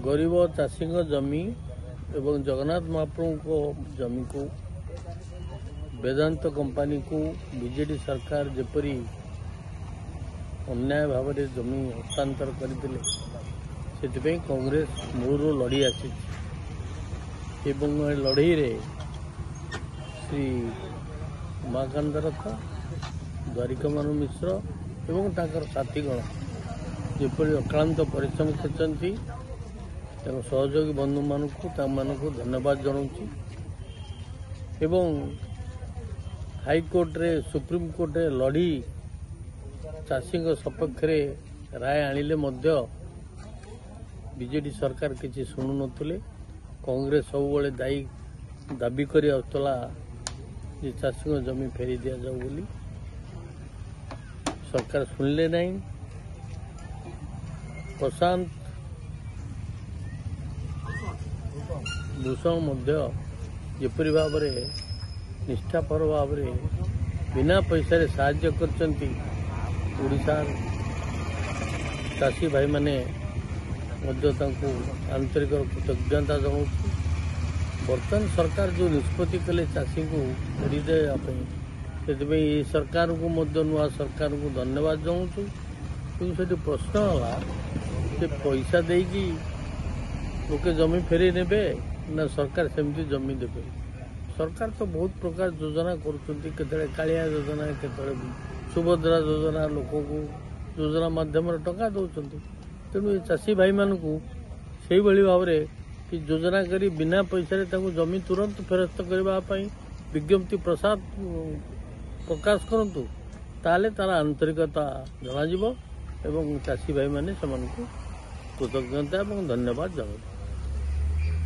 गरीब चाषी जमी एवं जगन्नाथ महाप्रभु को जमी को वेदांत कंपनी को बीजेडी सरकार जेपरी अन्याय भाव में जमी हस्तांतर करते से कांग्रेस मूल लड़ी आसी लड़ई रे श्री उमाकांत रथ द्वारिकामनु मिश्र एवं ताकर साथीगण जेपरी अक्लांत परिश्रम करते सहयोगी बंधु मानक धन्यवाद जनाऊँ एवं हाईकोर्ट रे सुप्रीम कोर्ट रे लड़ी चाषी सपक्ष राय आनिले मध्य बीजेडी सरकार किसी शुणु नथिले कांग्रेस सब दायी दाबी करी आउतला जे चाषी जमी फेरी दिया जाऊ बोली सरकार सुनले नहीं। प्रशांत भूषण मध्य जेपरी भाव में निष्ठापर भाव में बिना पैसा साहाय्य करचंती ओडिशा चाषी भाई माने मध्य तांको आंतरिक कृतज्ञता जनाऊँ। बर्तमान सरकार जो निष्पत्ति कले चाषी को फेरी देवाई से सरकार को मध्य नुआ सरकार को धन्यवाद जनाऊँ। क्योंकि से प्रश्न है पैसा देकी लोके जमी फेरी नेबे ना सरकार सेमती जमी देवे। सरकार तो बहुत प्रकार योजना करुँचे कालिया योजना केतरे सुभद्रा योजना लोक को योजना माध्यम टंका दौरान तेणु ये चाषी भाई मानक से भाव में योजना करी बिना पैसा जमी तुरंत फेरस्त करने विज्ञप्ति प्रकाश करतु ताले तार आंतरिकता जनाजिब एवं चाषी भाई माने कृतज्ञता और धन्यवाद जनाइबे।